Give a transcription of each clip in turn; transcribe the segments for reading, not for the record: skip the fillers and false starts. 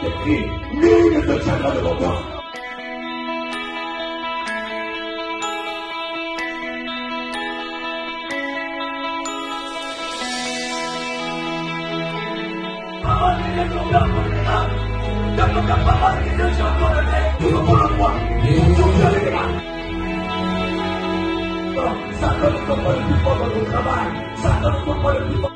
tes cris, nul ne te tiendra devant toi. Parole de ton père condamnable, de ta parole qui ne soit condamné, tout le monde en moi, ils sont tous avec là. Ça donne ton point le plus fort dans ton travail, ça donne ton point le plus fort.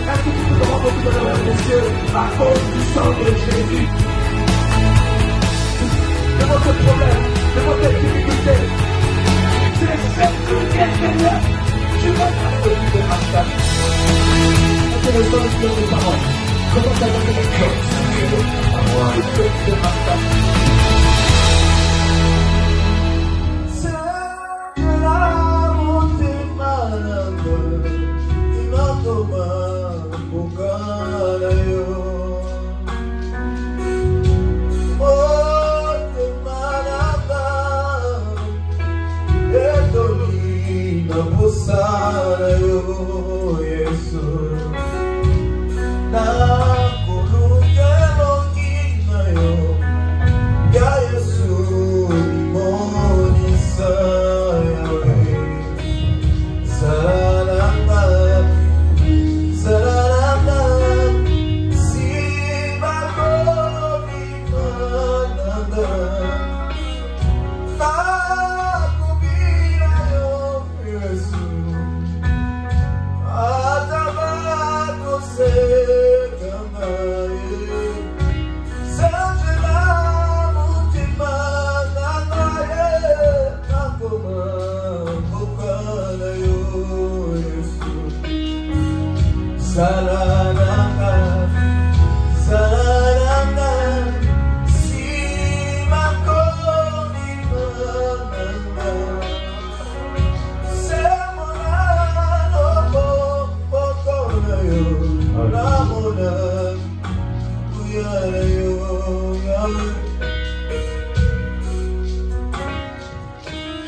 Est-ce que tu peux te rendre compte de la des cieux à cause du sang de Jésus? De votre problème, de votre difficulté, c'est cette Seigneur. Tu vas te donner de hashtag. Est-ce que le sang est sur les paroles? Comment ça va te mettre? De hashtag.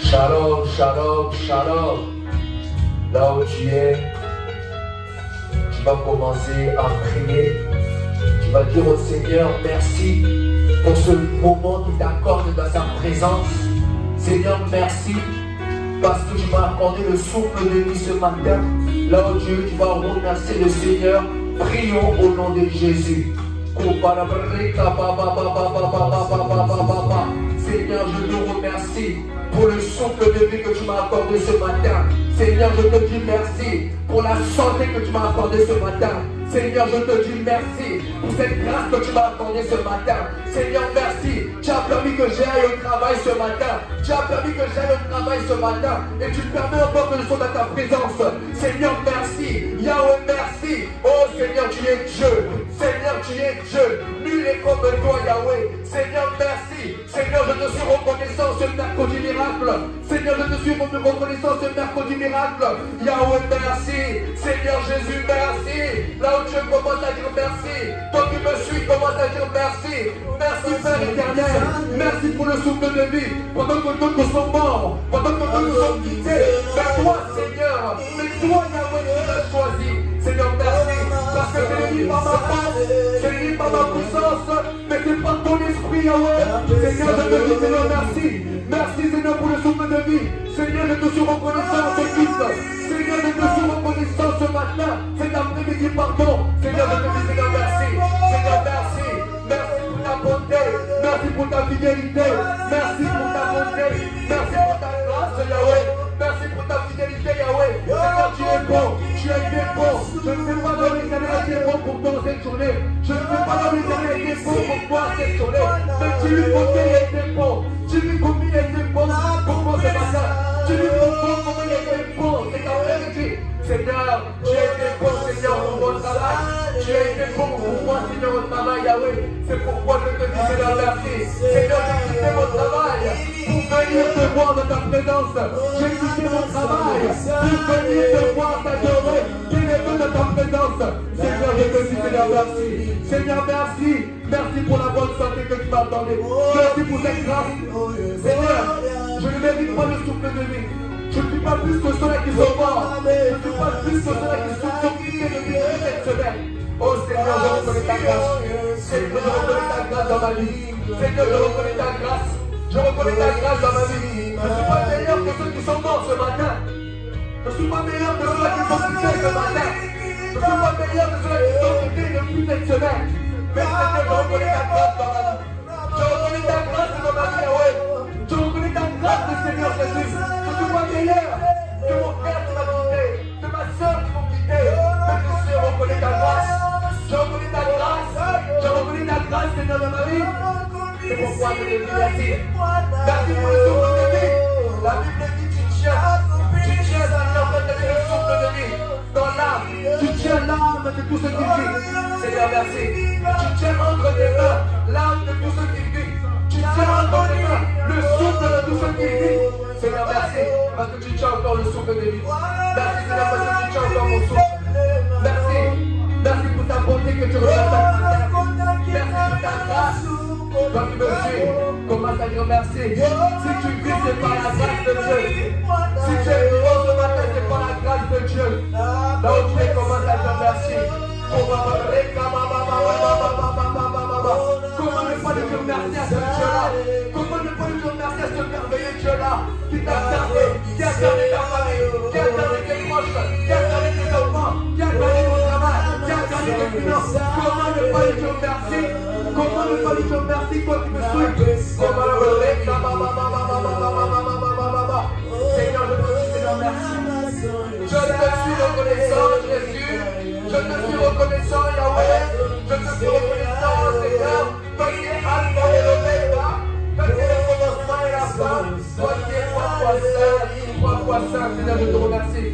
Shalom, shalom, shalom. Là où tu es, tu vas commencer à prier. Tu vas dire au Seigneur merci pour ce moment qu'il t'accorde dans sa présence. Seigneur, merci parce que tu m'as accordé le souffle de vie ce matin. Là où tu es, tu vas remercier le Seigneur. Prions au nom de Jésus. Seigneur, je te remercie pour le souffle de vie que tu m'as accordé ce matin. Seigneur, je te dis merci pour la santé que tu m'as accordée ce matin. Seigneur, je te dis merci pour cette grâce que tu m'as accordée ce matin. Seigneur, merci. Tu as permis que j'aille au travail ce matin. Tu as permis que j'aille au travail ce matin. Et tu permets encore que je sois dans ta présence. Seigneur, merci. Yahweh, merci. Oh Seigneur, tu es Dieu. Seigneur, tu es Dieu. Nul n'est comme toi, Yahweh. Seigneur, merci. Seigneur, je te suis reconnaissant ce mercredi miracle. Seigneur, je te suis reconnaissant ce mercredi miracle. Yahweh, merci. Seigneur Jésus, merci. Là où tu commences à dire merci. Toi qui me suis, commence à dire merci. Merci Père éternel. Merci pour le souffle de vie. Pendant que d'autres sont morts, pendant que d'autres sont quittés. Mais toi, Seigneur, mais toi, Yahweh, tu m'as choisi. Seigneur, merci. Parce que c'est lié par ma force, c'est lié par ma puissance, mais c'est par ton esprit, Yahweh. Seigneur, je te dis, Seigneur, merci. Merci, Seigneur, pour le souffle de vie. Seigneur, je te suis reconnaissant ce Christ. Seigneur, je te suis reconnaissant ce matin. Cet après-midi, pardon. Seigneur, je te dis, Seigneur, merci. Seigneur, merci. Merci pour ta bonté. Merci pour ta fidélité. Merci pour ta bonté. Merci pour ta grâce, Yahweh. Merci pour ta fidélité, Yahweh. Seigneur, tu es bon. Tu es bien bon. Je ne sais pas dans l'éternel a été bon pour toi cette journée. Je ne sais pas dans l'éternel a été bon pour toi cette journée. Mais tu lui combien il a été bon. Tu lui combien il a été bon pour moi ce matin. Tu lui combien il a été bon. C'est ta vérité. Seigneur, tu as été bon, Seigneur, pour mon travail. Tu as été bon pour moi, Seigneur, au travail, Yahweh. C'est pourquoi je te dis, Seigneur, merci. Seigneur, j'ai quitté mon travail pour venir te voir dans ta présence. J'ai quitté mon travail pour venir te voir t'adorer. Qu'il est de ta présence. Seigneur, je te dis, Seigneur, merci. Seigneur, merci. Merci pour la bonne santé que tu m'as accordée. Merci pour cette grâce. Seigneur, je ne mérite pas le souffle de vie. Je suis pas plus que ceux-là qui sont morts. Je ne suis pas plus que ceux-là qui sont occupés depuis cette semaine. Oh Seigneur, je reconnais ta grâce. Seigneur, je reconnais ta grâce dans ma vie. Seigneur, je reconnais ta grâce. Je reconnais ta grâce dans ma vie. Je ne suis pas meilleur que ceux qui sont morts ce matin. Je ne suis pas meilleur que ceux-là qui sont occupés ce matin. Je ne suis pas meilleur que ceux-là qui sont occupés depuis cette semaine. Mais Seigneur, je reconnais ta grâce dans ma vie. Je reconnais ta grâce dans ma vie, ouais. Je reconnais ta grâce, Seigneur Jésus. Je ne suis pas meilleur que mon frère qui m'a quitté, que ma soeur qui m'a quitté. Mais je reconnais ta grâce. Je reconnais ta grâce. Je reconnais ta grâce, Seigneur, dans ma vie. C'est pourquoi je te dis merci. Merci pour le souffle de vie. La Bible dit tu tiens, Seigneur, le souffle de vie dans l'âme. Tu tiens l'âme de tout ce qui vit. Seigneur, merci. Tu tiens entre tes mains l'âme de tout ce qui vit. Tu tiens entre tes mains le souffle de tout ce qui vit. Seigneur, merci parce que tu tiens encore le souffle de vie. Merci, Seigneur, parce que tu tiens encore mon souffle. Merci. Merci pour ta bonté que tu reçois. Merci pour ta grâce. Toi qui me suis, commence à dire merci. Si tu vis, c'est par la grâce de Dieu. Si tu es vivant ce matin, c'est par la grâce de Dieu. Là où tu es, commence à dire merci. Comment ne pas lui dire merci à ce Dieu-là? Comment ne pas lui dire merci à ce merveilleux Dieu-là qui t'a gardé, qui a gardé ta famille, qui a gardé tes proches, qui a gardé tes enfants, qui a gardé ton travail, qui a gardé tes finances? Comment ne pas lui dire merci? Comment ne pas lui dire merci, toi qui me suis? Comment ne pas lui dire Seigneur, je te dis merci. Je te suis reconnaissant, Jésus. Je te suis reconnaissant, Yahweh. Je te suis reconnaissant, Seigneur. Toi qui es Alpha et l'Oméga. Toi qui es le commencement et la fin. Toi qui es 3 fois 5. Seigneur, je te remercie.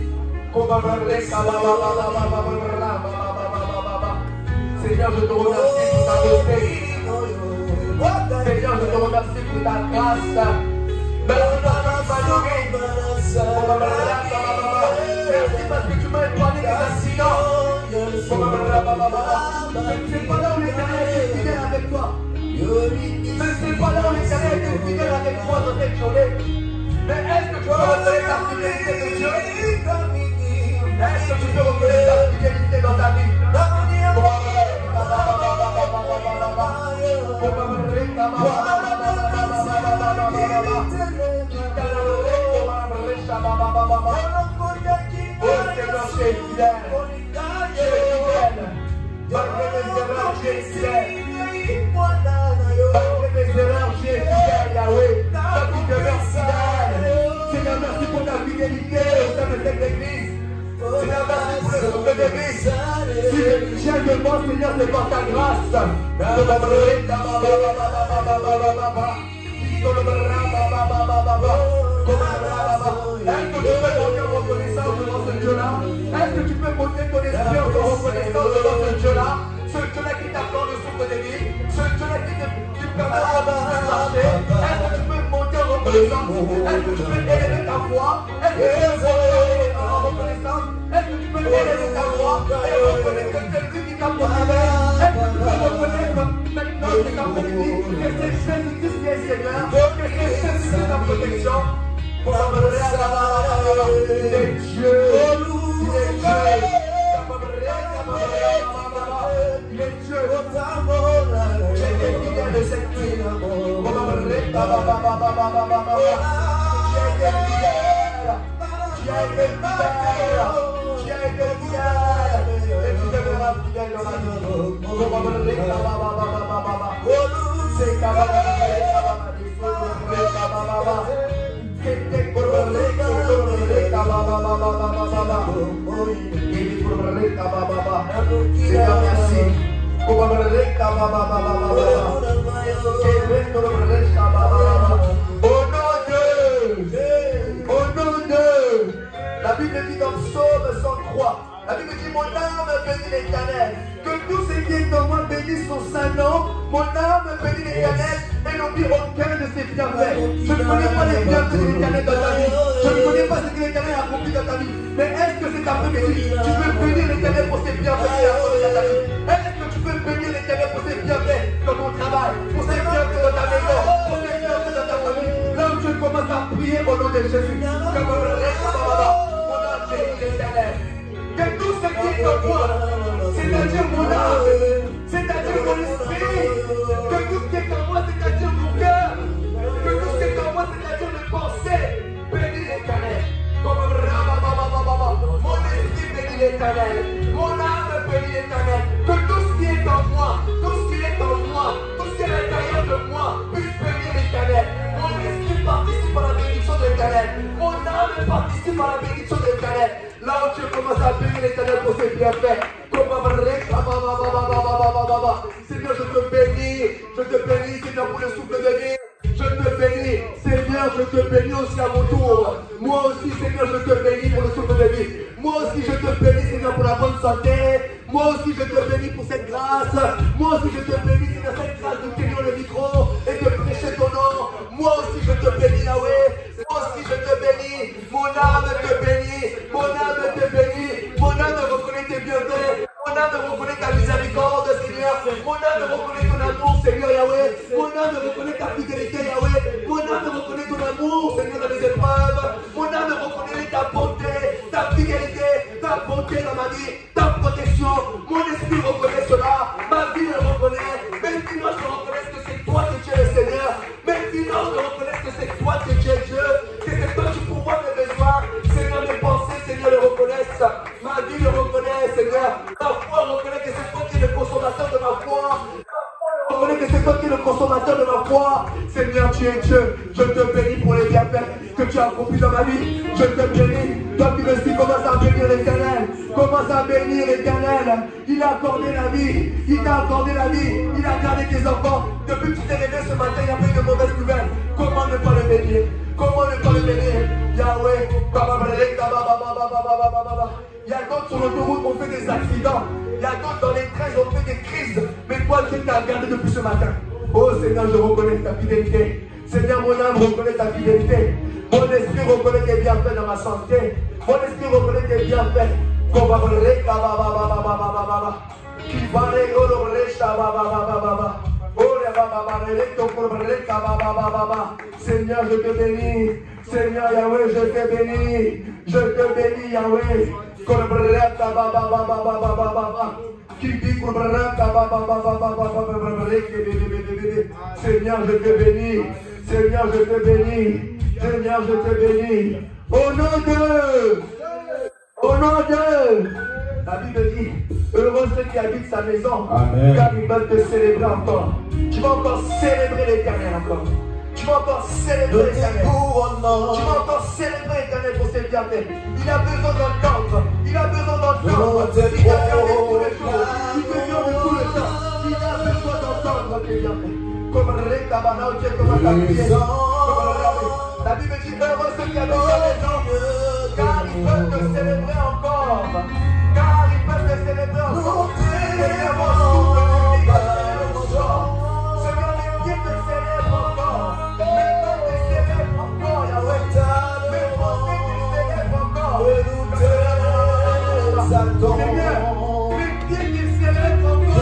Seigneur, je te remercie pour ta beauté. Seigneur, je te remercie pour ta grâce. Merci parce que tu m'as nourri. Merci parce que tu m'as épargné des accidents. Je ne sais pas là où l'Éternel est fidèle avec toi. Je ne sais pas là où l'Éternel est fidèle avec toi dans cette journée. Mais est-ce que tu peux reconnaître la fidélité de Dieu? Est-ce que tu peux reconnaître la fidélité dans ta vie? Oh Seigneur, tu es fidèle. Tu es fidèle. Malgré mes erreurs, tu es fidèle. Malgré mes erreurs, tu es fidèle, Yahweh. Toi qui demeures fidèle. Seigneur, merci pour ta fidélité au sein de cette église. Seigneur, merci pour le souffle de vie. Si je tiens devant, Seigneur, c'est par ta grâce. Est-ce que tu peux monter en reconnaissance devant ce Dieu-là? Est-ce que tu peux monter ton esprit en reconnaissance devant ce Dieu-là? Ce Dieu-là qui t'accorde le souffle de vie, ce Dieu-là qui te permet de marcher. Est-ce que tu peux monter en reconnaissance? Est-ce que tu peux élever ta voix? Est-ce que tu peux monter en reconnaissance? Est-ce que tu peux élever ta voix et reconnaître que c'est lui qui t'a protégé? Est-ce que tu peux reconnaître maintenant cet après-midi que c'est Jésus-Christ qui est Seigneur, que c'est Jésus-Christ ta protection? Il est Dieu. Il est Dieu. Il est Dieu. J'ai été fidèle de cette nuit. J'ai été fidèle. J'ai été fidèle. J'ai été fidèle. Et tu demeures fidèle dans la vie. C'est Seigneur, merci. Au nom de la Bible dit dans Psaume 103, la Bible dit mon âme bénit l'Éternel, que tous ceux qui est en moi bénissent son saint nom. Mon âme bénit l'Éternel et n'oublie aucun de ses bienfaits. Je ne connais pas les bienfaits de l'Éternel dans ta vie. Je ne connais pas ce que l'Éternel a accompli dans ta vie. Mais est-ce que cet après-midi, tu peux bénir l'Éternel pour ses bienfaits qu'il a accomplis dans ta vie? Est-ce que tu peux bénir l'Éternel pour ses bienfaits dans ton travail, pour ses bienfaits dans ta maison, pour ses bienfaits dans ta famille? Là où tu commences à prier au nom de Jésus. qui est en moi, c'est-à-dire mon âme, c'est-à-dire mon esprit, que tout ce qui est en moi, c'est-à-dire mon cœur, que tout ce qui est en moi, c'est-à-dire mes pensées, bénis l'Éternel. Mon esprit bénit l'Éternel, mon âme bénit l'Éternel, que tout ce qui est en moi, tout ce qui est en moi, tout ce qui est à l'intérieur de moi, puisse bénir l'Éternel. Mon esprit participe à la bénédiction de l'Éternel, mon âme participe à la bénédiction de l'Éternel. Là où tu commences à bénir l'Éternel pour ses bienfaits, Seigneur, je te bénis, Seigneur, pour le souffle de vie. Je te bénis, Seigneur, je te bénis aussi à mon tour. Moi aussi, Seigneur, je te bénis pour le souffle de vie. Moi aussi, je te bénis, Seigneur, pour la bonne santé. Moi aussi, je te bénis pour cette grâce. Moi aussi, je te bénis, Seigneur, cette grâce de tenir le micro et de prêcher ton nom. Moi aussi, je te bénis, Yahweh. Moi aussi, je te bénis. Mon âme te bénit. Mon âme te bénit. Mon âme reconnaît tes bienfaits. Mon âme reconnaît ta miséricorde, Seigneur. Mon âme reconnaît ton amour, Seigneur Yahweh. Mon âme reconnaît ta fidélité, Yahweh. Mon âme reconnaît ton amour, Seigneur, dans les épreuves. Mon âme reconnaît ta bonté, ta fidélité, ta bonté dans ma vie, ta protection. Mon esprit reconnaît cela. Ma vie le reconnaît. Mes finances reconnaissent que c'est toi que tu es le Seigneur. Mes finances reconnaissent que c'est toi que tu es Dieu. Que c'est toi qui pourvois mes besoins. Seigneur, mes pensées, Seigneur, le reconnaissent. Ma vie le reconnaît, Seigneur. Ma foi reconnaît que c'est toi qui es le consommateur de ma foi. Reconnaît que c'est toi qui es le consommateur de ma foi. Seigneur, tu es Dieu. Je te bénis pour les bienfaits que tu as accomplis dans ma vie. Je te bénis. Toi qui me suis, commence à bénir l'Éternel. Commence à bénir l'Éternel. Il a accordé la vie. Il t'a accordé la vie. Il a gardé tes enfants. Depuis que tu t'es réveillé ce matin, il y a pas eu de mauvaises nouvelles. Comment ne pas le bénir? Comment ne pas le bénir? Yahweh. Il y a d'autres sur l'autoroute qui ont fait des accidents. Il y a d'autres dans les trains qui ont fait des crises. Mais toi, Dieu t'a gardé depuis ce matin. Oh Seigneur, je reconnais ta fidélité. Seigneur, mon âme reconnaît ta fidélité. Mon esprit reconnaît tes bienfaits dans ma santé. Mon esprit reconnaît tes bienfaits. Seigneur, je te bénis. Seigneur Yahweh, je te bénis. Je te bénis, Yahweh. Seigneur, je te bénis. Seigneur, je te bénis. Seigneur, je te bénis. Au nom de la Bible dit, heureux ceux qui habitent sa maison, car ils peuvent te célébrer encore. Tu vas encore célébrer l'Éternel encore. Tu vas encore célébrer l'Éternel. Tu vas encore célébrer l'Éternel pour ses bienfaits. Il a besoin d'entendre. Il a besoin d'entendre. Il t'a gardé tous les jours. Il te garde tout le temps. Il a besoin d'entendre tes bienfaits. Comme Rekabana, Dieu commence à prier. La Bible dit, heureux ceux qui habitent sa maison, car ils peuvent te célébrer encore. Car ils peuvent te célébrer encore. Seigneur, mon souffle, Seigneur, mes pieds te célèbrent encore. Mes mains te célèbrent encore, Yahweh. Mes pensées te célèbrent encore. Seigneur, mes pieds te célèbrent encore.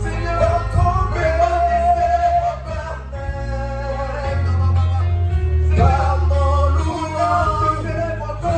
Seigneur, mes mains te célèbrent encore. Seigneur, mon louange te célèbre encore.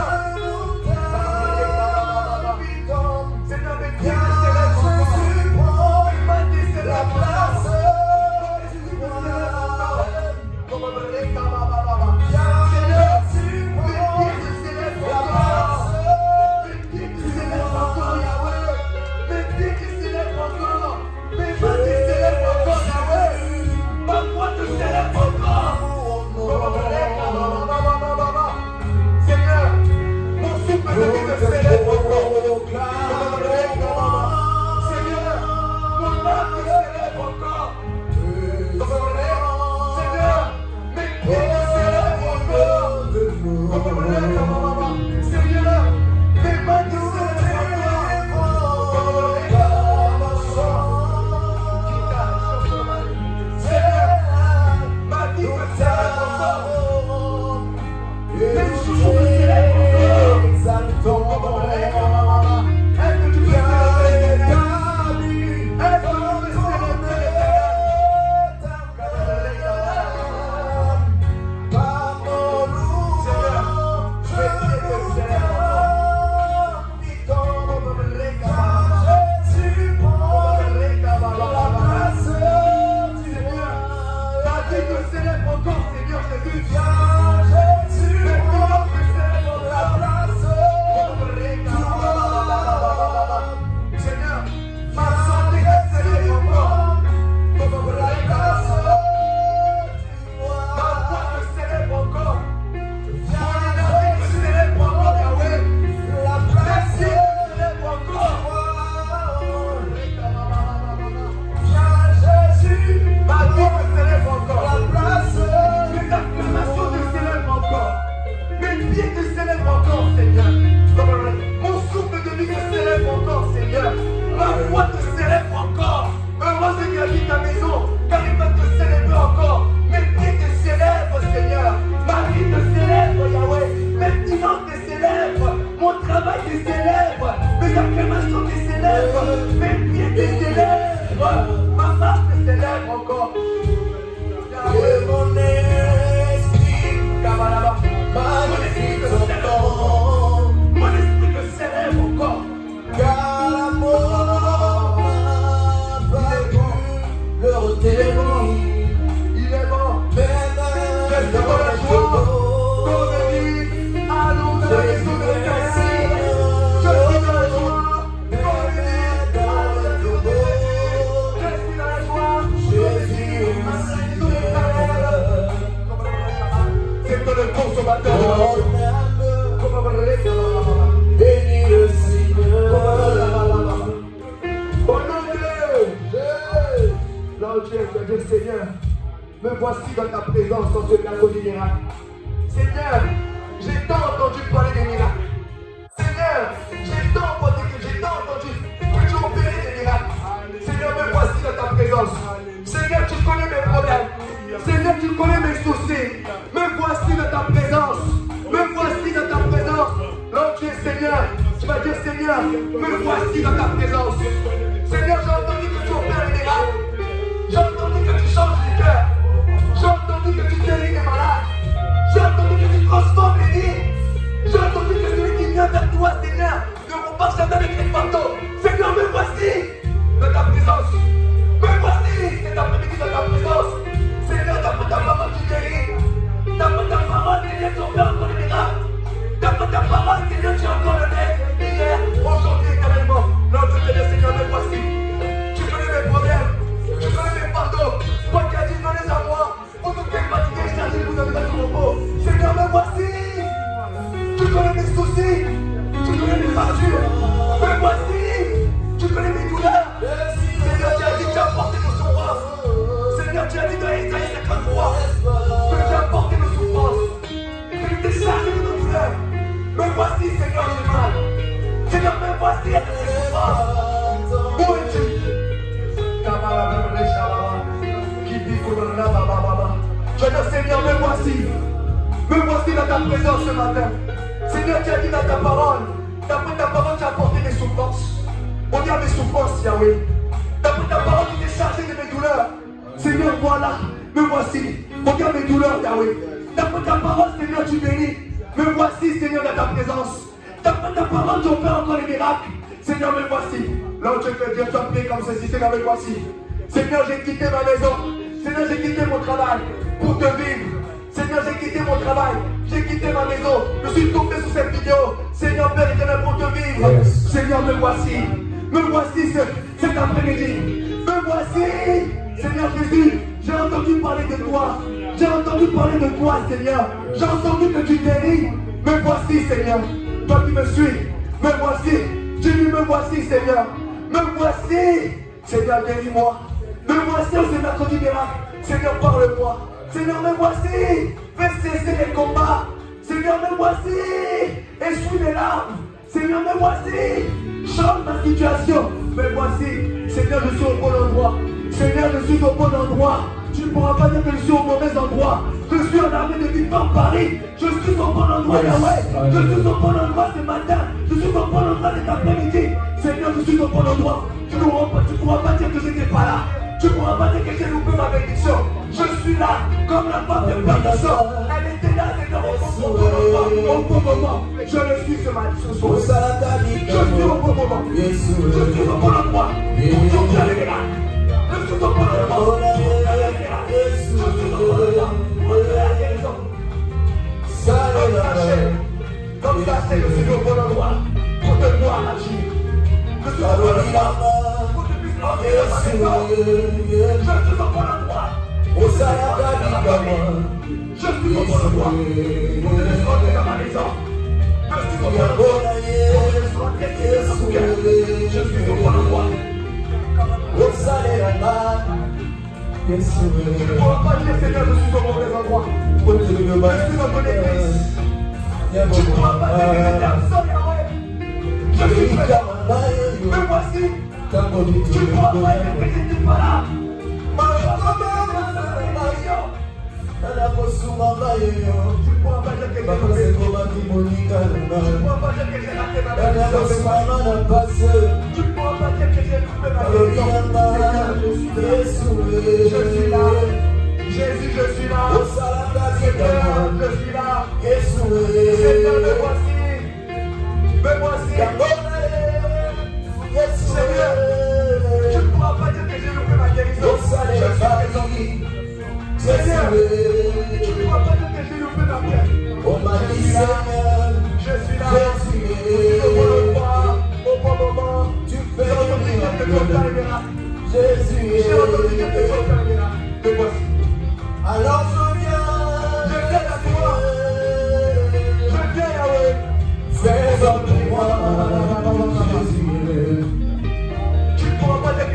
matin. Bénis le Seigneur. Au nom de Dieu. Lord Dieu, Seigneur, me voici dans ta présence en ce cadeau du miracle. Seigneur, j'ai tant entendu parler des miracles. Seigneur, j'ai tant entendu que tu opérais des miracles. Seigneur, me voici dans ta présence. Seigneur, tu connais mes problèmes. Seigneur, tu connais mes soucis. Me voici dans ta présence. Me voici dans ta présence. Lord Dieu, Seigneur, tu vas dire Seigneur, me voici dans ta présence. Seigneur, j'ai entendu que tu opères les miracles. J'ai entendu que tu changes les cœurs. J'ai entendu que tu guéris les malades. J'ai entendu que tu transformes les vies. J'ai entendu que celui qui vient vers toi, Seigneur, ne repart jamais avec les fardeaux. Seigneur, me voici dans ta présence. Me voici cet après-midi dans ta présence. Seigneur, d'après ta parole, tu guéris. D'après ta parole, Seigneur, tu opères encore les miracles. D'après ta parole, Seigneur, tu es encore le même hier, aujourd'hui, éternellement. Notre Dieu, Seigneur, me voici. Tu connais mes problèmes. Tu connais mes fardeaux. Toi qui as dit, venez à moi. Pour tout quel fatigué, chargé, vous avez battu mon repos. Seigneur, me voici. Tu connais mes soucis. Tu connais mes factures. Me voici. Tu connais mes douleurs. Seigneur, tu as dit que tu as porté nos souffrances. Seigneur, tu as dit dans Isaïe 53 que tu as porté nos souffrances. Que tu t'es chargé de nos douleurs. Me voici, Seigneur, j'ai mal. Seigneur, me voici avec tes souffrances. Où es-tu? Je dis, Seigneur, me voici. Me voici dans ta présence ce matin. Seigneur, tu as dit dans ta parole. D'après ta parole, tu as apporté mes souffrances. Regarde mes souffrances, Yahweh. D'après ta parole, tu t'es chargé de mes douleurs. Seigneur, voilà, me voici. Regarde mes douleurs, Yahweh. D'après ta parole, Seigneur, tu bénis. Me voici, Seigneur, dans ta présence. D'après ta parole, tu opères encore les miracles. Seigneur, me voici. Là où tu peux dire, tu as prié comme ceci. Seigneur, me voici. Seigneur, j'ai quitté ma maison. Seigneur, j'ai quitté mon travail pour te vivre. Seigneur, j'ai quitté mon travail. J'ai quitté ma maison. Je suis tombé sous cette vidéo. Seigneur, Père éternel, pour te vivre. Yes. Seigneur, me voici. Me voici cet après-midi. Me voici. Seigneur Jésus, j'ai entendu parler de toi. J'ai entendu parler de toi, Seigneur. J'ai entendu que tu guéris. Me voici, Seigneur. Toi qui me suis. Me voici. Tu dis, me voici, Seigneur. Me voici. Seigneur, guéris-moi. Me voici au mercredi miracle. Seigneur, parle-moi. Seigneur, me voici. Fais cesser les combats. Seigneur, me voici. Essuie mes larmes. Seigneur, me voici. Change ma situation. Me voici. Seigneur, je suis au bon endroit. Seigneur, je suis au bon endroit. Tu ne pourras pas dire que je suis au mauvais endroit. Je suis en armée de Victor Paris. Je suis au bon endroit, Yahweh. Je suis au bon endroit ce matin. Je suis au bon endroit cet après-midi. Seigneur, je suis au bon endroit. Tu ne pourras pas dire que je n'étais pas là. Tu ne pourras pas dire que j'ai loupé ma bénédiction. Je suis là, comme la femme de Père. Elle était là, Seigneur, au bon moment. Je le suis ce matin, ce soir. Je suis au bon moment. Je suis au bon endroit. Pour sortir les miracles. Je suis au bon endroit. Je suis au bon endroit. Pour te la guérison. Comme ça, c'est que je suis au bon endroit. Pour te voir agir. Je suis au bon endroit. Pour que tu puisses entrer dans ma maison. Je suis au bon endroit. Je suis au bon endroit. Pour te laisser rentrer dans ma maison. Je suis au bon endroit. Pour te laisser rentrer dans mon cœur. Je suis au bon endroit. Tu ne pourras pas dire, Seigneur, je suis au mauvais endroit. Je suis dans ton église. Tu ne pourras pas dire que j'étais absent, Yahweh. Je suis présent. Me voici. Tu ne pourras pas dire que j'étais pas là. Tu ne pourras pas dire que j'ai loupé. Tu ne pourras pas dire que j'ai raté ma bénédiction. Tu ne pourras pas dire que j'ai loupé ma bénédiction. Je suis là. Jésus, je suis là. Seigneur, je suis là. Seigneur, me voici. Me voici. Seigneur, tu ne pourras pas dire que j'ai loupé ma guérison. Je suis présent. Seigneur, tu ne pourras pas dire que j'ai loupé ma paix. Je suis là. Je suis là. Je suis au bon endroit, au bon moment. J'ai entendu dire que tu opères les miracles. J'ai entendu dire que tu opères les miracles. Me voici. Alors je viens à toi.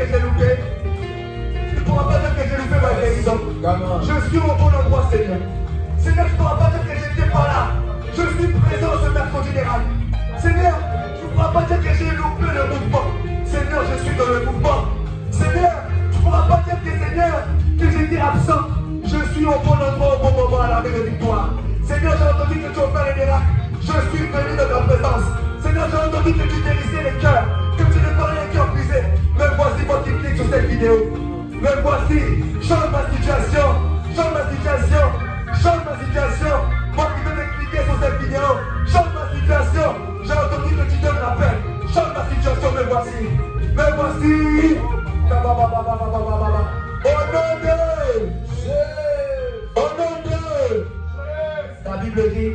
que j'ai loupé. Tu ne pourras pas dire que j'ai loupé ma guérison. Je suis au bon endroit, Seigneur. Seigneur, tu ne pourras pas dire que j'étais pas là. Je suis présent ce mercredi général. Seigneur, tu ne pourras pas dire que j'ai loupé le mouvement. Seigneur, je suis dans le mouvement. Seigneur, tu ne pourras pas dire que Seigneur, que j'étais absent. Je suis au bon endroit, au bon moment, à l'arrivée de victoire. Seigneur, j'ai entendu que tu opères les miracles. Je suis venu dans ta présence. Seigneur, j'ai entendu que tu guérissais les cœurs, que tu réparais les cœurs brisés. Me voici, moi qui clique sur cette vidéo. Me voici, change ma situation, change ma situation, change ma situation. Moi qui veux m'expliquer sur cette vidéo, change ma situation. J'ai entendu que tu donnes la paix. Change ma situation, me voici. Me voici. Au nom de Jésus. Au nom de la Bible dit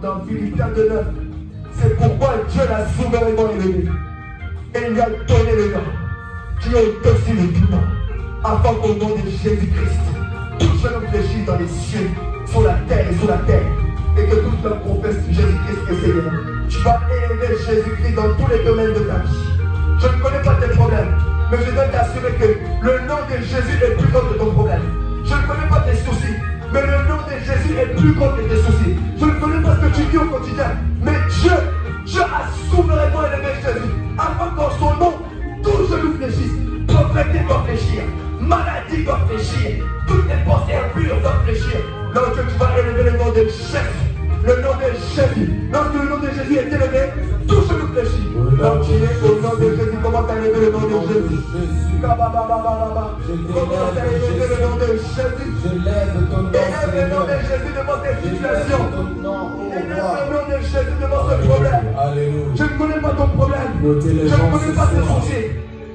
dans Philippiens 2:9, c'est pourquoi Dieu l'a souverainement élevé et il lui a donné le nom qui est au-dessus de tout nom, afin qu'au nom de Jésus-Christ, tout genou fléchisse dans les cieux, sur la terre et sous la terre, et que toute leur confesse Jésus-Christ est Seigneur. Tu vas élever Jésus-Christ dans tous les domaines de ta vie. Je ne connais pas tes problèmes, mais je dois t'assurer que le nom de Jésus est plus grand que ton problème. Je ne connais pas tes soucis, mais le nom de Jésus est plus grand que tes soucis. Je ne connais pas ce que tu vis au quotidien, mais Dieu a souverainement élevé Jésus, afin qu'en son nom, tout genou fléchisse. Pauvreté doit fléchir, maladie doit fléchir, toutes les pensées impures doivent fléchir. Lorsque tu vas élever le nom de Jésus, le nom de Jésus, lorsque le nom de Jésus est élevé, tout genou fléchit. Donc tu es au nom de Jésus, comment tu as élevé le nom de Jésus? Comment tu as élevé le nom de Jésus? Élève le nom de Jésus devant tes situations. Élève le nom de Jésus devant ce problème. Je ne connais pas ton problème, je ne connais pas tes soucis.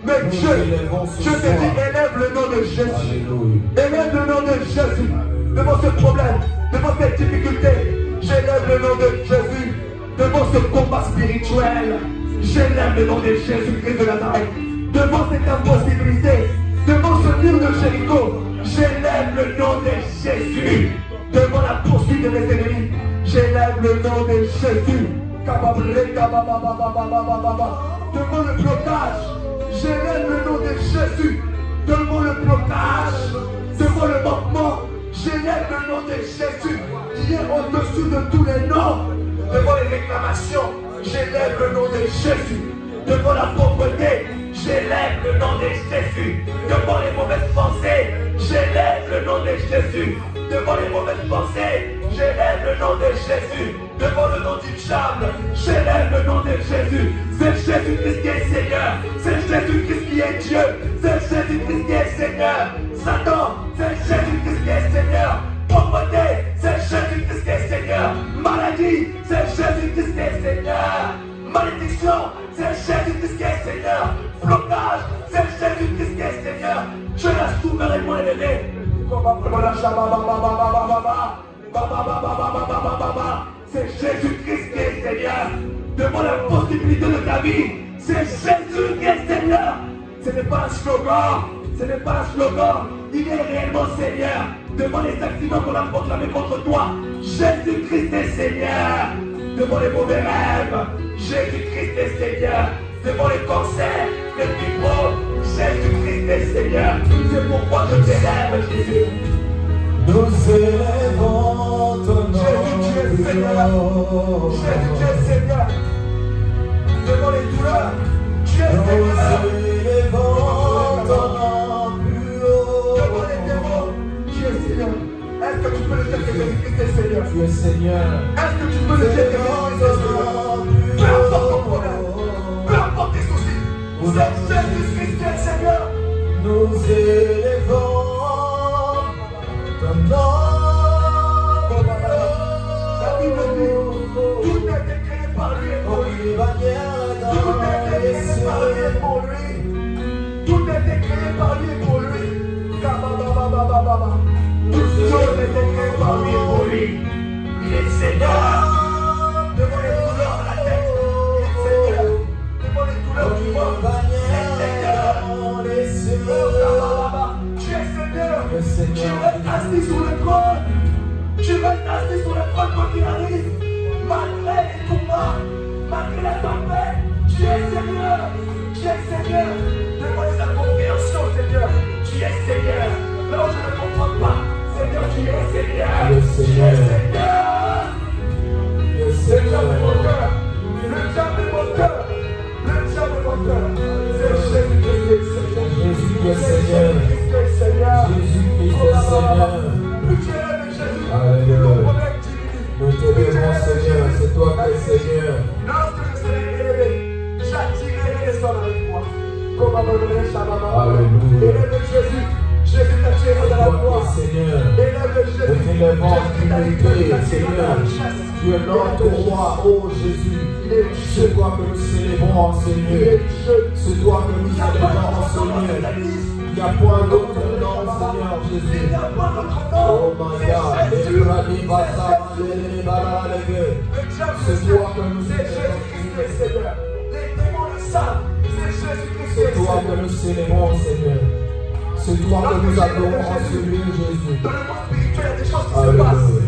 Mais Dieu te dit, élève le nom de Jésus. Élève le nom de Jésus devant ce problème, devant cette difficulté. J'élève le nom de Jésus devant ce combat spirituel. J'élève le nom de Jésus-Christ de Nazareth devant cette impossibilité, devant ce mur de Jéricho. J'élève le nom de Jésus devant la poursuite de mes ennemis. J'élève le nom de Jésus devant le blocage. J'élève le nom de Jésus devant le blocage, devant le manquement. J'élève le nom de Jésus qui est au-dessus de tous les noms. Devant les réclamations, j'élève le nom de Jésus. Devant la pauvreté, j'élève le nom de Jésus. Devant les mauvaises pensées, j'élève le nom de Jésus. Devant les mauvaises pensées, j'élève le nom de Jésus. Devant le nom du diable, j'élève le nom de Jésus. C'est Jésus-Christ qui est Seigneur. C'est Jésus-Christ qui est Dieu. C'est Jésus-Christ qui est Seigneur. Satan, c'est Jésus-Christ qui est Seigneur. Pauvreté, c'est Jésus-Christ qui est Seigneur. Maladie, c'est Jésus-Christ qui est Seigneur. Malédiction, c'est Jésus-Christ qui est Seigneur. Blocage, c'est Jésus-Christ qui est Seigneur. Dieu l'a souverainement élevé. C'est Jésus-Christ qui est Seigneur. Devant la possibilité de ta vie, c'est Jésus qui est Seigneur. Ce n'est pas un slogan, ce n'est pas un slogan. Il est réellement Seigneur. Devant les accidents qu'on a proclamés contre toi, Jésus-Christ est Seigneur. Devant les mauvais rêves, Jésus-Christ est Seigneur. Devant les cancers, les fibroses, Jésus-Christ est Seigneur. C'est pourquoi je t'élève, Jésus. Nous élevons ton nom. Jésus, tu es Seigneur. Jésus, tu es Seigneur. Devant les douleurs, tu es Seigneur. Nous élevons ton nom plus haut. Devant les démons, tu es Seigneur. Est-ce que tu peux le dire que Jésus-Christ est Seigneur? Tu es Seigneur. Est-ce que tu peux le dire que Jésus-Christ est Seigneur? Peu importe ton problème, peu importe tes soucis, c'est Jésus-Christ qui est Seigneur. Nous élevons ton nom. La Bible dit, tout a été créé par lui et pour lui. Tout a été créé par lui et pour lui. Tout a été créé par lui et pour lui. Toute chose a été créée par lui et pour lui. Il est Seigneur. Devant les douleurs de la tête, il est Seigneur. Devant les douleurs du corps, c'est Seigneur. Tu es Seigneur. Tu restes assis sur le trône. Tu restes assis sur le trône quand il arrive. Malgré les combats, malgré la tempête, tu es Seigneur. Tu es Seigneur. Seigneur. Le diable est mon cœur. Le diable est mon cœur. Le diable est mon cœur. C'est Jésus qui est Seigneur. Jésus qui est Seigneur. Jésus qui est Seigneur. Jésus qui est Seigneur. Plus tu es de Jésus, Alléluia. plus ton problème diminue. Nous t'aimons Seigneur, c'est toi qui es Seigneur. Lorsque je serai élevé, j'attirerai les hommes avec moi. Comme à mon frère Shabbat. Alléluia. Élève Jésus. Jésus t'attire dans la Toi gloire. qui es Seigneur. Élève Jésus. Nous t'élèvons en humilité, Seigneur. Tu es notre roi, ô Jésus. C'est toi que nous célébrons, Seigneur. C'est toi que nous célébrons, Seigneur. Il n'y a point d'autre nom, Seigneur Jésus. Oh my God. C'est toi que nous célébrons. Les démons le savent. C'est Jésus-Christ. C'est toi que nous célébrons, Seigneur. C'est toi que nous adorons en celui de Jésus. Dans le monde spirituel, il y a des choses qui se passent.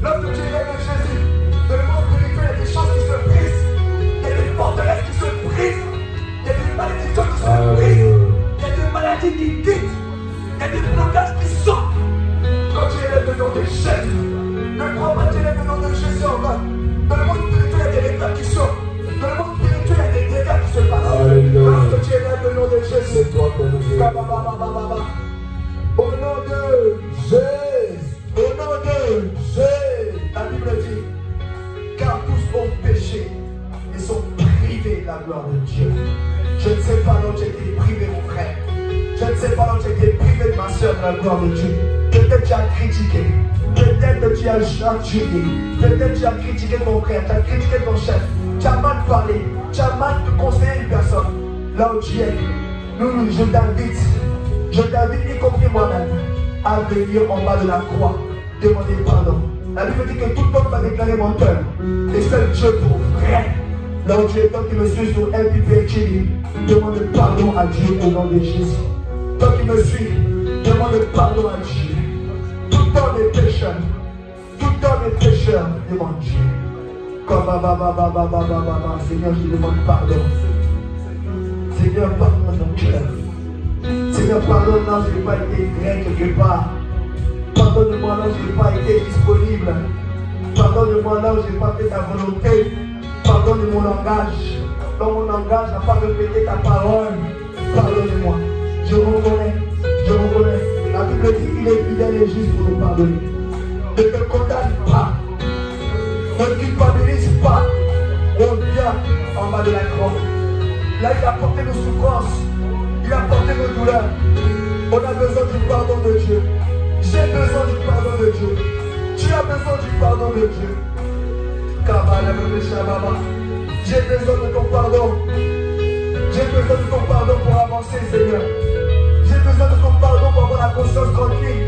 Lorsque tu élèves Jésus, dans le monde spirituel, il y a des choses qui se brisent. Il y a des forteresses qui se brisent. Il y a des malédictions qui se brisent. Il y a des maladies qui quittent. Il y a des blocages qui sortent. Quand tu élèves le nom de Jésus, ne crois pas que tu élèves le nom de Jésus en vain. Dans le monde spirituel, il y a des répercussions. Dans le monde spirituel, il y a des dégâts qui se passent. Lorsque tu élèves le nom de Jésus, C'est toi que nous élèvons. au nom de Jésus, au nom de Jésus, la Bible dit, car tous ont péché et sont privés de la gloire de Dieu. Je ne sais pas dont j'ai été privé, mon frère. Je ne sais pas dont j'ai été privé de ma soeur de la gloire de Dieu. Peut-être tu as critiqué, peut-être que tu as jugé, peut-être tu as critiqué ton frère, tu as critiqué ton chef, tu as mal parlé, tu as mal conseillé une personne. Là où tu es, je t'invite, y compris moi-même, à venir en bas de la croix, demander pardon. La Bible dit que tout le monde va déclarer menteur, et seul Dieu pour vrai. Là où tu es, toi qui me suis sur MPP TV, demande pardon à Dieu au nom de Jésus. Toi qui me suis, demande pardon à Dieu. Tout dans mes pécheurs, demande Dieu. Comme Seigneur, je te demande pardon. Seigneur, pardonne mon cœur. Seigneur, pardonne-moi, je n'ai pas été vrai quelque part. Pardonne-moi là où je n'ai pas été disponible. Pardonne-moi là où je n'ai pas fait ta volonté. Pardonne mon langage. Dans mon langage, je n'ai pas répété ta parole. Pardonne-moi. Je reconnais. La Bible dit qu'il est fidèle et juste pour nous pardonner. Ne te condamne pas. Ne culpabilise pas. On vient en bas de la croix. Là, il a porté nos souffrances. Il a porté nos douleurs. On a besoin du pardon de Dieu. J'ai besoin du pardon de Dieu. Tu as besoin du pardon de Dieu. J'ai besoin de ton pardon. J'ai besoin de ton pardon pour avancer, Seigneur. J'ai besoin de ton pardon pour avoir la conscience tranquille.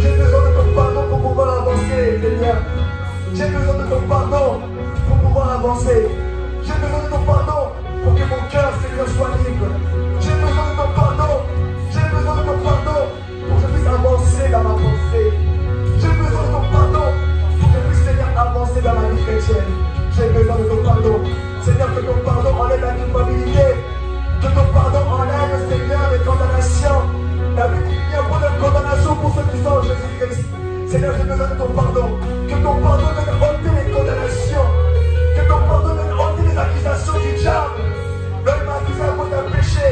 J'ai besoin de ton pardon pour pouvoir avancer, Seigneur. J'ai besoin de ton pardon pour pouvoir avancer. J'ai besoin de ton pardon pour que mon cœur, Seigneur, soit libre. J'ai besoin de ton pardon. J'ai besoin de ton pardon pour que je puisse avancer dans ma pensée. J'ai besoin de ton pardon pour que je puisse, Seigneur, avancer dans ma vie chrétienne. J'ai besoin de ton pardon. Seigneur, que ton pardon enlève la culpabilité. Que ton pardon enlève, Seigneur, les condamnations. La Bible dit qu'il y a pas de condamnation pour ceux qui sont en Jésus-Christ. Seigneur, j'ai besoin de ton pardon. Que ton pardon vienne ôter les condamnations. Que ton pardon vienne ôter les accusations du diable. Là, il m'a accusé à cause d'un péché.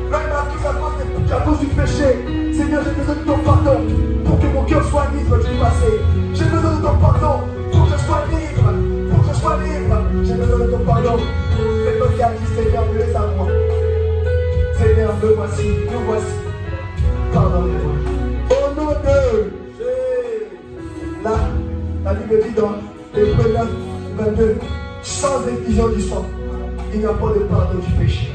Là, il m'a accusé à cause du péché. Seigneur, j'ai besoin de ton pardon pour que mon cœur soit libre du passé. J'ai besoin de ton pardon pour que je sois libre. Pour que je sois libre. J'ai besoin de ton pardon. C'est toi qui as dit, Seigneur, laisse à moi. Seigneur, me voici, nous voici. Pardonnez-moi. Au nom de Jésus. Là, la Bible dit dans Hébreux 9, 22, sans effusion du sang, il n'y a pas de pardon du péché.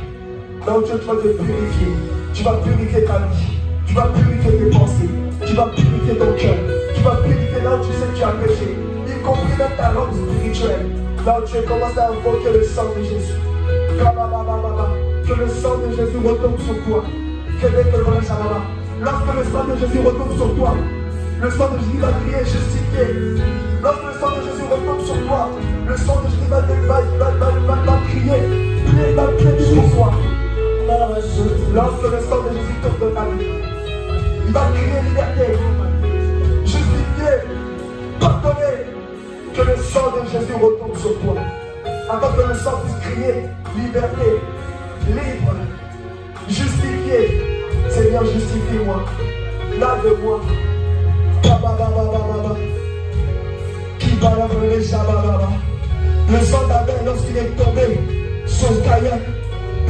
Là où tu vas te purifier, tu vas purifier ta vie, tu vas purifier tes pensées, tu vas purifier ton cœur, tu vas purifier là où tu sais que tu as péché, y compris dans ta robe spirituelle, là où tu as commencé à invoquer le sang de Jésus. Que le sang de Jésus retombe sur toi. Lorsque le sang de Jésus retombe sur toi, le sang de Jésus va crier justifié. Lorsque le sang de Jésus retombe sur toi, le sang de Jésus va crier, va plaider pour toi. Lorsque le sang de Jésus tombe dans ta vie, il va crier liberté, justifié, Que le sang de Jésus retombe sur toi. Afin que le sang puisse crier liberté, libre, justifié. Seigneur, justifie-moi. Lave-moi. Le sang d'Abel, lorsqu'il est tombé sur Caïn,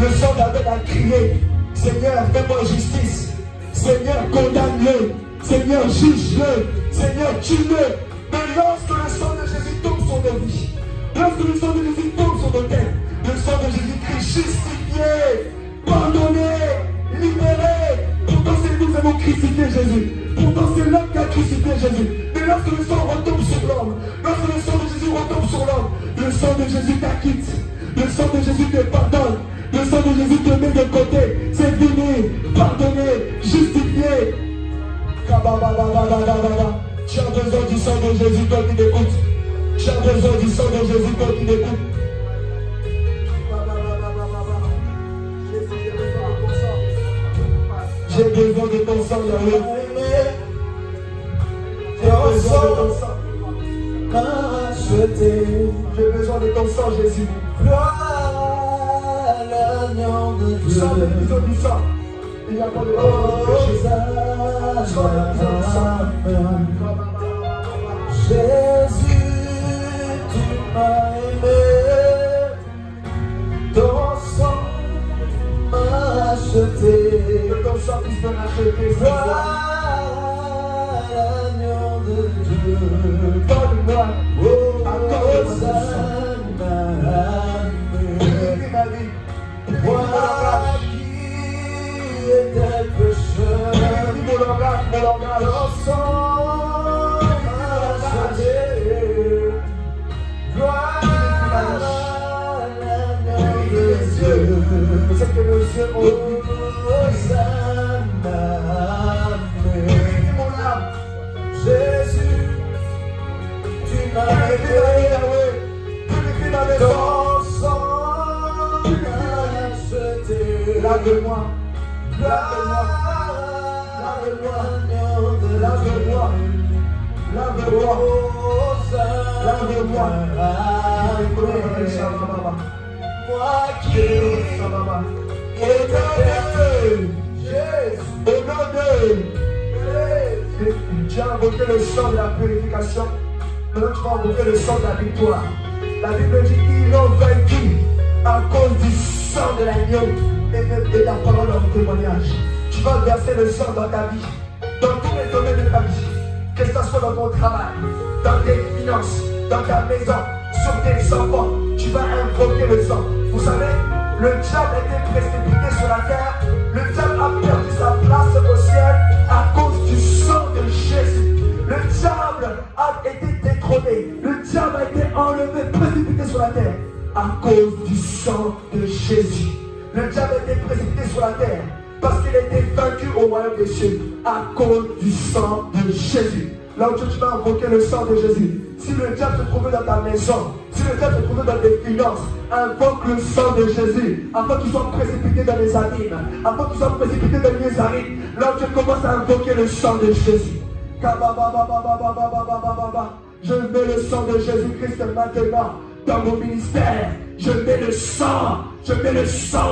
le sang d'Abel a crié, Seigneur, fais-moi justice. Seigneur, condamne-le. Seigneur, juge-le. Seigneur, tue-le. Mais lorsque le sang de Jésus tombe sur nos vies, lorsque le sang de Jésus tombe sur nos têtes, le sang de Jésus crie justifié, pardonné, libéré. Pourtant c'est nous qui avons crucifié Jésus. Pourtant c'est l'homme qui a crucifié Jésus. Mais lorsque le sang retombe sur l'homme, lorsque le sang de Jésus retombe sur l'homme, le sang de Jésus t'acquitte. Le sang de Jésus te pardonne. Le sang de Jésus te met de côté. C'est fini, pardonné, justifié. Tu as besoin du sang de Jésus, toi qui t'écoutes. Tu as besoin du sang de Jésus, toi qui t'écoutes. J'ai besoin de ton sang, Yahweh. J'ai besoin de ton sang. J'ai besoin de ton sang, Jésus. L'agneau de Dieu. Sang, j'ai besoin du sang. Il n'y a pas de Jésus, tu m'as aimé. Ton sang m'a acheté. Que ton sang puisse me racheter. L'agneau de Dieu. Donne-moi. Accorde Accorde ma vie. Moi qui étais pécheur, Mon langage. ton sang m'a acheté. Gloire à l'agneau de Dieu. C'est que nos yeux ont vu. Mon âme. Jésus, tu m'as aimé. Purifie ma maison. Ton sang m'a acheté. Lave-moi. Lave-moi. Lave-moi. Lave-moi. Lave-moi. Moi qui étais Jésus. Au nom de tu as invoqué le sang de la purification. Maintenant tu vas invoquer le sang de la victoire. La Bible dit qu'ils l'ont vaincu à cause du sang de l'agneau et de la parole en témoignage. Tu vas verser le sang dans ta vie, dans tous les domaines de ta vie, que ce soit dans ton travail, dans tes finances, dans ta maison, sur tes enfants. Tu vas invoquer le sang. Vous savez, le diable a été précipité sur la terre. Le diable a perdu sa place au ciel à cause du sang de Jésus. Le diable a été détrôné. Le diable a été enlevé, précipité sur la terre à cause du sang de Jésus. Le diable a été précipité sur la terre parce qu'il a été vaincu au royaume des cieux à cause du sang de Jésus. Là où tu vas invoquer le sang de Jésus. Si le diable se trouvait dans ta maison, si le diable se trouvait dans tes finances, invoque le sang de Jésus afin que tu sois précipité dans les abîmes, afin que tu sois précipité dans les arides. Là où tu commences à invoquer le sang de Jésus. Je mets le sang de Jésus-Christ maintenant dans mon ministère. Je mets le sang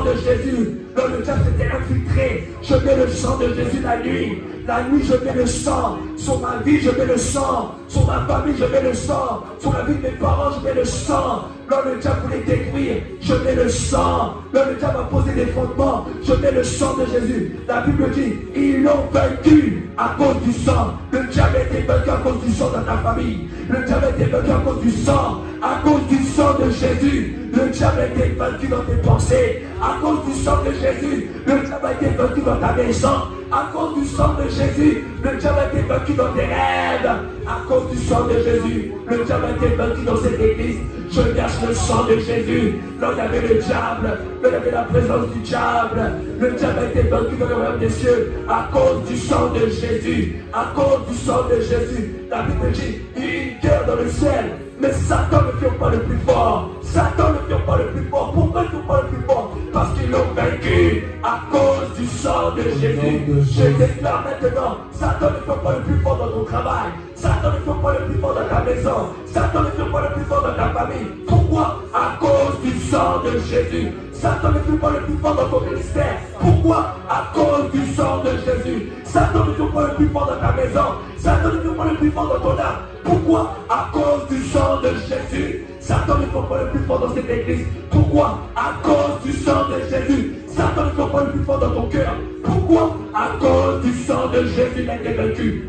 de Jésus. Là où le diable s'était infiltré, je mets le sang de Jésus la nuit. La nuit, je mets le sang. Sur ma vie, je mets le sang. Sur ma famille, je mets le sang. Sur la vie de mes parents, je mets le sang. Là, le diable voulait détruire, je mets le sang. Là, le diable a posé des fondements, je mets le sang de Jésus. La Bible dit, ils l'ont vaincu à cause du sang. Le diable a été vaincu à cause du sang dans ta famille. Le diable a été vaincu à cause du sang. À cause du sang de Jésus. Le diable a été vaincu dans tes pensées. À cause du sang de Jésus. Le diable a été vaincu dans ta maison. À cause du sang de Jésus, le diable a été vaincu dans tes rêves. À cause du sang de Jésus, le diable a été vaincu dans cette église. Je verse le sang de Jésus. Là où il y avait le diable, là où il y avait la présence du diable. Le diable a été vaincu dans le royaume des cieux. À cause du sang de Jésus. À cause du sang de Jésus. La Bible dit, il y a une guerre dans le ciel. Mais Satan ne fait pas le plus fort. Satan ne fait pas le plus fort. Pourquoi il ne fait pas le plus fort? Parce qu'ils l'ont vaincu à cause du sang de Jésus. Je déclare maintenant, Satan ne fait pas le plus fort dans ton travail. Satan Satan ne fait pas le plus fort dans ta maison. Satan ne fait pas le plus fort dans ta famille. Pourquoi? À cause du sang de Jésus. Satan ne fait pas le plus fort dans ton ministère. Pourquoi? À cause du sang de Jésus. Satan ne fait pas le plus fort dans ta maison. Satan ne fait pas le plus fort dans ton âme. Pourquoi? À cause du sang de Jésus. Satan ne fait pas le plus fort dans cette église. Pourquoi? À cause du sang de Jésus. Satan ne fait pas le plus fort dans ton cœur. Pourquoi? À cause du sang de Jésus n'a été vaincu.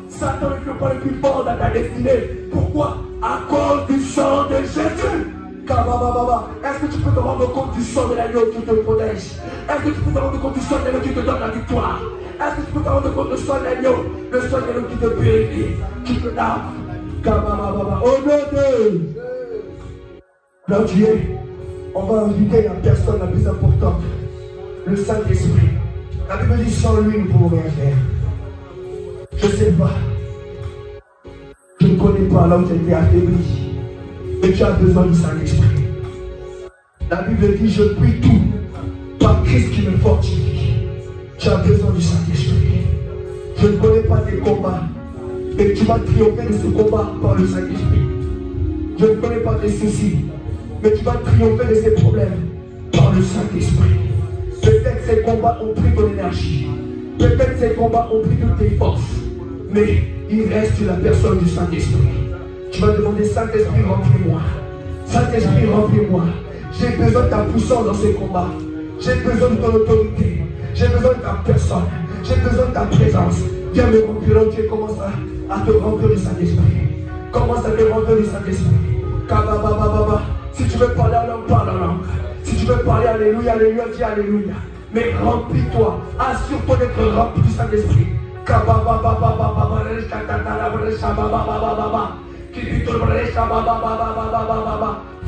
Satan ne fait pas le plus fort dans ta destinée. Pourquoi? À cause du sang de Jésus. Est-ce que tu peux te rendre compte du sang de l'agneau qui te protège? Est-ce que tu peux te rendre compte du sang de l'agneau qui te donne la victoire? Est-ce que tu peux te rendre compte du sang de l'agneau? Le sang de l'agneau qui te purifie, qui te lave. Au nom de notre Dieu, on va inviter la personne la plus importante, le Saint-Esprit. La Bible dit sans lui, nous ne pouvons rien faire. Je ne sais pas. Je ne connais pas là où tu as été affaibli. Mais tu as besoin du Saint-Esprit. La Bible dit je puis tout par Christ qui me fortifie. Tu as besoin du Saint-Esprit. Je ne connais pas tes combats. Mais tu vas triompher de ce combat par le Saint-Esprit. Je ne connais pas tes soucis. Mais tu vas triompher de ces problèmes par le Saint-Esprit. Peut-être ces combats ont pris ton énergie. Peut-être ces combats ont pris toutes tes forces. Mais il reste la personne du Saint-Esprit. Tu vas demander, Saint-Esprit, remplis-moi. Saint-Esprit, remplis-moi. J'ai besoin de ta puissance dans ces combats. J'ai besoin de ton autorité. J'ai besoin de ta personne. J'ai besoin de ta présence. Viens me remplir. Dieu commence à te remplir du Saint-Esprit. Commence à te remplir du Saint-Esprit. Si tu veux parler en langue, parle en langue. Si tu veux parler, alléluia, alléluia, dis alléluia. Mais remplis-toi. Assure-toi d'être rempli du Saint-Esprit.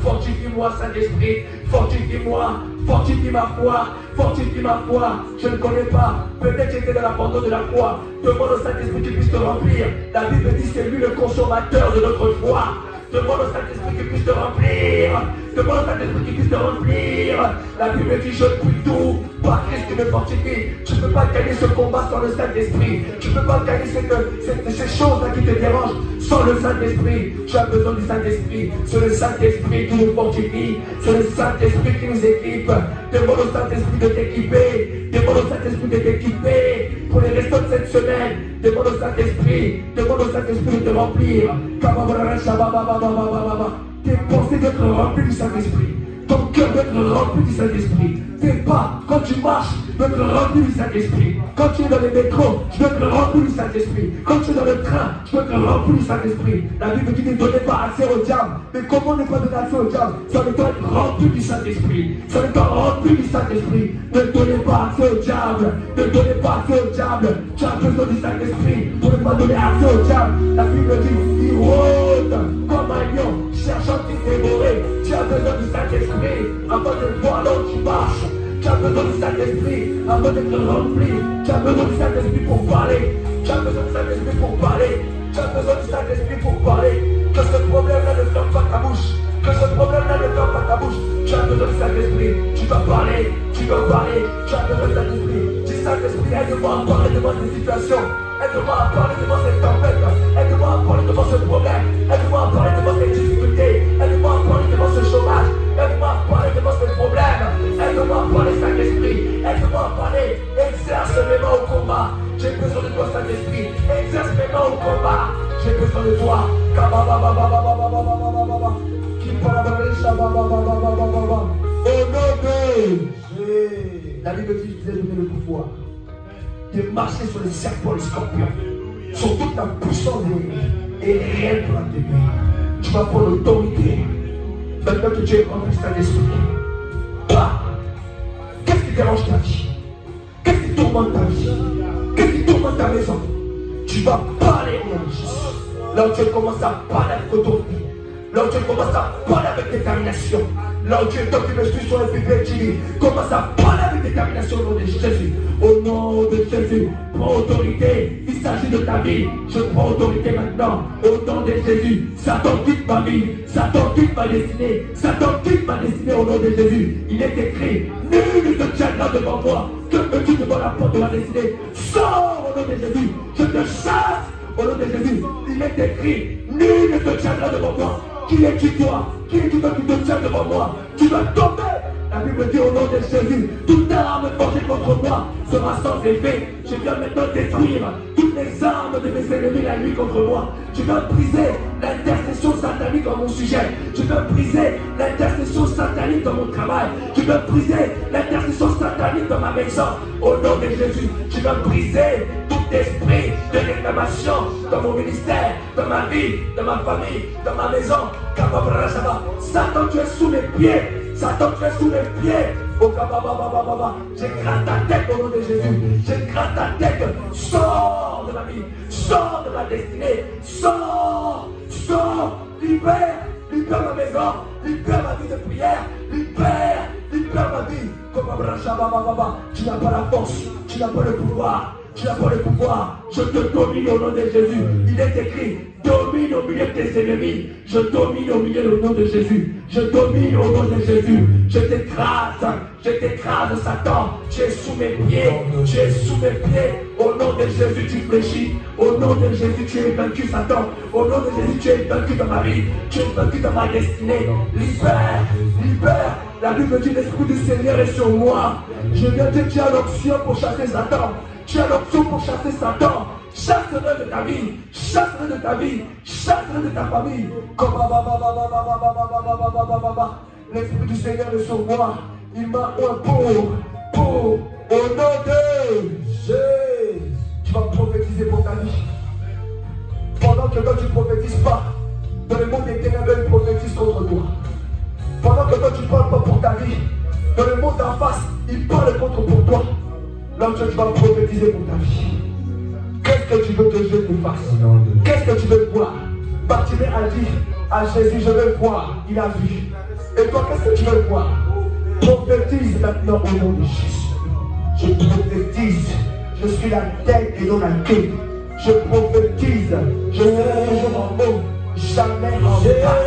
Fortifie-moi, Saint-Esprit, fortifie-moi, fortifie ma foi, fortifie ma foi. Je ne connais pas, peut-être j'étais dans l'abandon de la foi. Demande au Saint-Esprit qu'il puisse te remplir. La Bible dit c'est lui le consommateur de notre foi. Demande au Saint-Esprit qu'il puisse te remplir. Demande au Saint-Esprit qu'il puisse te remplir. La Bible dit je puis tout par Christ qui me fortifie. Tu ne peux pas gagner ce combat sans le Saint-Esprit. Tu ne peux pas gagner ces choses-là qui te dérangent sans le Saint-Esprit. Tu as besoin du Saint-Esprit. C'est le Saint-Esprit qui nous fortifie. C'est le Saint-Esprit qui nous équipe. Demande au Saint-Esprit de t'équiper. Demande au Saint-Esprit de t'équiper pour les restants de cette semaine. Demande au Saint-Esprit. Demande au Saint-Esprit de te remplir. Tes pensées d'être remplies du Saint-Esprit. Ton cœur doit être rempli du Saint-Esprit. Tes pas, quand tu marches, doit être rempli du Saint-Esprit. Quand tu es dans les métros, tu dois être rempli du Saint-Esprit. Quand tu es dans le train, tu dois être rempli du Saint-Esprit. La Bible dit ne donnez pas accès au diable. Mais comment ne pas donner accès au diable? Ça doit être rempli du Saint-Esprit. Ça doit être rempli du Saint-Esprit. Ne donnez pas accès au diable. Ne donnez pas accès au diable. Tu as besoin du Saint-Esprit pour ne pas donner accès au diable. La Bible dit il rôde comme un lion, cherchant qui dévorer. Tu as besoin du Saint-Esprit avant de voir là où tu marches. Tu as besoin du Saint-Esprit avant d'être rempli. Tu as besoin du Saint-Esprit pour parler. Tu as besoin du Saint-Esprit pour parler. Tu as besoin du Saint-Esprit pour parler. Que ce problème-là ne ferme pas ta bouche. Que ce problème-là ne ferme pas ta bouche. Tu as besoin du Saint-Esprit. Tu vas parler. Tu vas parler. Tu as besoin du Saint-Esprit. Dis Saint-Esprit, aide-moi à parler devant cette situation. Aide-moi à parler devant cette tempête. Aide-moi à parler devant ce problème. Aide-moi à parler devant cette difficulté. Aide-moi à parler devant ce chômage. Aide-moi à parler devant ce problème. Aide-moi à parler, Saint-Esprit. Aide-moi à parler. Exerce mes mains au combat. J'ai besoin de toi, Saint-Esprit. Exerce mes mains au combat. J'ai besoin de toi. Au nom de la Bible dit je vous ai donné le pouvoir de marcher sur les serpents et les scorpions, sur toute la puissance de l'ennemi et rien pour la tenir. Tu vas prendre l'autorité. Maintenant que tu es rempli Saint-Esprit, qu'est-ce qui dérange ta vie? Qu'est-ce qui tourmente ta vie? Qu'est-ce qui tourmente ta maison? Tu vas parler au nom de Jésus. Là où tu commences à parler avec autorité, là où tu commences à parler avec détermination, là où tu es toi qui me suis sur le public, tu dis, commence à parler avec détermination au nom de Jésus. Au nom de Jésus, prends autorité. Il s'agit de ta vie. Je prends autorité maintenant. Au nom de Jésus, Satan quitte ma vie. Satan quitte ma destinée. Satan quitte ma destinée au nom de Jésus. Il est écrit, nul ne te tiendra devant moi. Que peux-tu devant la porte de ma destinée? Sors au nom de Jésus. Je te chasse au nom de Jésus. Il est écrit, nul ne te tiendra devant moi. Qui es-tu toi? Qui es-tu toi qui te tiens devant moi? Tu vas tomber. La Bible dit au nom de Jésus, toute arme forgée contre moi sera sans effet. Je viens maintenant détruire toutes les armes de mes ennemis la nuit contre moi. Je viens briser l'intercession satanique dans mon sujet. Je viens briser l'intercession satanique dans mon travail. Je viens briser l'intercession satanique dans ma maison. Au nom de Jésus, je viens briser tout esprit de réclamation dans mon ministère, dans ma vie, dans ma famille, dans ma maison. Satan, tu es sous mes pieds. Satan, tu es sous mes pieds. Oh, j'écrase ta tête au nom de Jésus. J'écrase ta tête. Sors de ma vie. Sors de ma destinée. Sors. Sors. Libère. Libère ma maison. Libère ma vie de prière. Libère. Libère ma vie. Tu n'as pas la force. Tu n'as pas le pouvoir. Tu n'as pas le pouvoir. Je te domine au nom de Jésus. Il est écrit, domine au milieu de tes ennemis. Je domine au milieu au nom de Jésus. Je domine au nom de Jésus. Je t'écrase. Je t'écrase, Satan. Tu es sous mes pieds. Tu es sous mes pieds. Au nom de Jésus, tu fléchis. Au nom de Jésus, tu es vaincu, Satan. Au nom de Jésus, tu es vaincu dans ma vie. Tu es vaincu dans ma destinée. Libère. Libère. La Bible dit, l'Esprit du Seigneur est sur moi. Je viens te dire l'option pour chasser Satan. Tu as l'option pour chasser Satan. Chasse-le de ta vie. Chasse-le de ta vie. Chasse-le de ta famille. L'Esprit du Seigneur est sur moi. Il m'a un pour. Au nom de Jésus. Tu vas prophétiser pour ta vie. Pendant que toi tu ne prophétises pas, dans le monde des ténèbres, il prophétise contre toi. Pendant que toi tu ne parles pas pour ta vie, dans le monde d'en face, il parle contre pour toi. Là, tu vas prophétiser pour ta vie. Qu'est-ce que tu veux que je te fasse? Qu'est-ce que tu veux voir? Bartimée a dit à Jésus, je veux voir. Il a vu. Et toi, qu'est-ce que tu veux voir? Prophétise maintenant au nom de Jésus. Je prophétise. Je suis la tête et non la queue. Je prophétise. Je serai toujours en haut, jamais en bas.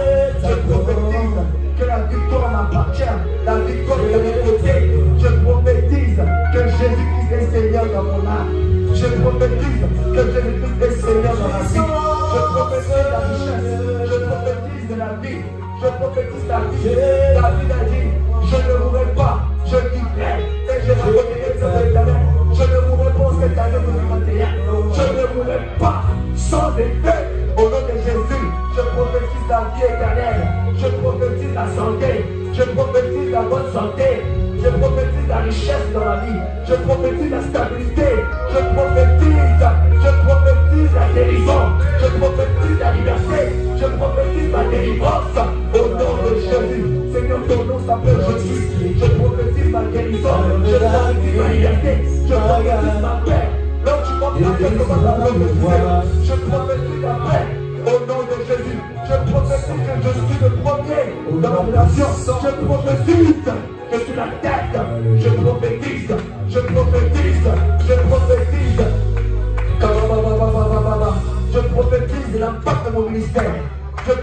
Je prophétise que la victoire m'appartient. La victoire est de mon côté. Je prophétise que Jésus-Christ est Seigneur dans mon âme. Je prophétise que Jésus-Christ est Seigneur dans ma vie. Je prophétise la richesse. Je prophétise de la vie. Je prophétise la vie. David a dit, je ne mourrai pas, je vivrai. Et je reconnaîtrai cette année. Je ne mourrai pas cette année 2021. Je ne mourrai pas sans effet. Au nom de Jésus, je prophétise la vie éternelle. Je prophétise la santé. Je prophétise la bonne santé. Je prophétise la richesse dans la vie. Je prophétise la stabilité. Je prophétise la guérison. Je prophétise la liberté. Je prophétise la délivrance. Au nom de Jésus. Seigneur, ton nom s'appelle Jésus. Je prophétise ma guérison. Je prophétise ma liberté. Je prophétise ma paix. Là où tu manques ta paix, comment ça va? Je prophétise la paix. Au nom de Jésus, je prophétise que je suis le premier dans la nation. Je prophétise que je suis la tête. Je prophétise, je prophétise, je prophétise. Je prophétise l'impact de mon ministère. Je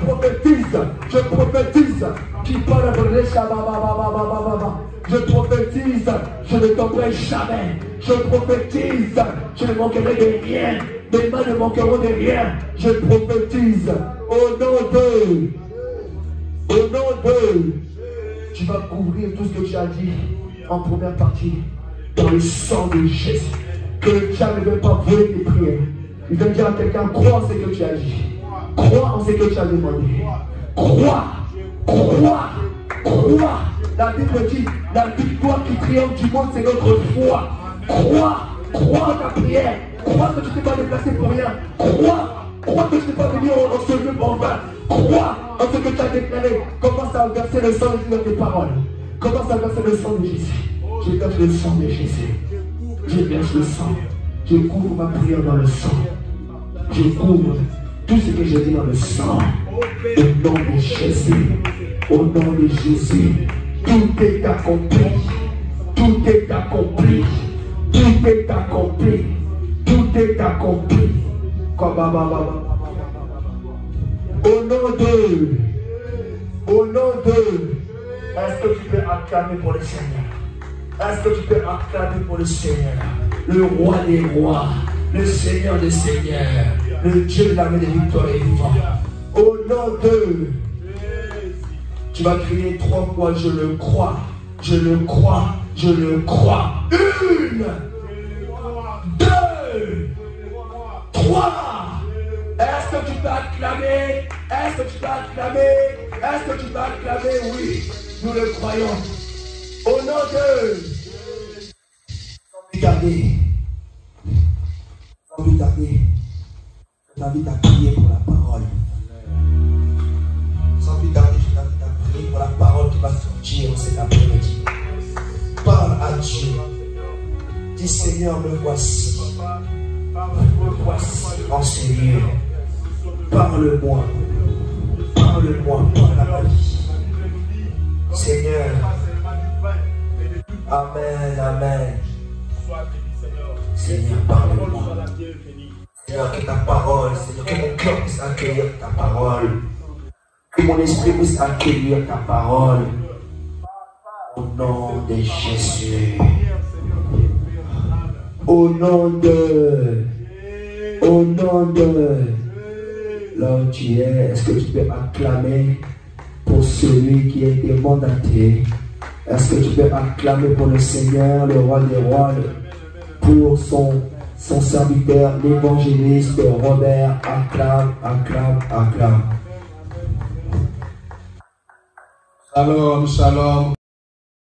prophétise qui parle de l'échababa. Je prophétise, je ne tomberai jamais. Je prophétise, je ne manquerai de rien. Mes mains ne manqueront de rien. Je prophétise au nom de. Tu vas couvrir tout ce que tu as dit en première partie dans le sang de Jésus. Que le diable ne veut pas voler tes prières. Il veut dire à quelqu'un, crois en ce que tu as dit. Crois en ce que tu as demandé. Crois. La Bible dit, la victoire qui triomphe du monde, c'est notre foi. Crois ta prière. Crois que tu ne t'es pas déplacé pour rien. Crois que tu n'es pas venu en ce lieu en vain. Crois en ce que tu as déclaré. Commence à verser le sang de Jésus dans tes paroles. Commence à verser le sang de Jésus. Je verse le sang de Jésus. Je verse le sang. Je couvre ma prière dans le sang. Je couvre tout ce que j'ai dit dans le sang. Au nom de Jésus. Au nom de Jésus. Tout est accompli. Tout est accompli. Tout est accompli. Tout est accompli. Au nom de, est-ce que tu peux acclamer pour le Seigneur? Est-ce que tu peux acclamer pour le Seigneur? Le roi des rois, le Seigneur des seigneurs, le Dieu de l'armée des victoires et vivant. Au nom de, tu vas crier 3 fois, je le crois, je le crois, je le crois. 1, 2, 3. Est-ce que tu peux acclamer? Est-ce que tu peux acclamer? Est-ce que tu peux acclamer? Oui, nous le croyons. Au nom de... Regardez. Sans plus tarder, je t'invite à prier pour la parole. Sans plus tarder, je t'invite à prier pour la parole qui va sortir cet après-midi. Parle à Dieu. Dis Seigneur, me voici. Me voici en Seigneur. Parle-moi. Parle-moi. Parle à ma vie. Seigneur. Amen. Amen. Seigneur, parle-moi. Seigneur, que ta parole, Seigneur, que mon cœur puisse accueillir ta parole. Que mon esprit puisse accueillir ta parole. Au nom de Jésus. Au nom de. Là où tu es, est-ce que tu peux acclamer pour celui qui a été mandaté? Est-ce que tu peux acclamer pour le Seigneur, le roi des rois, pour son serviteur, l'évangéliste Robert? Acclame, acclame, acclame. Shalom, shalom.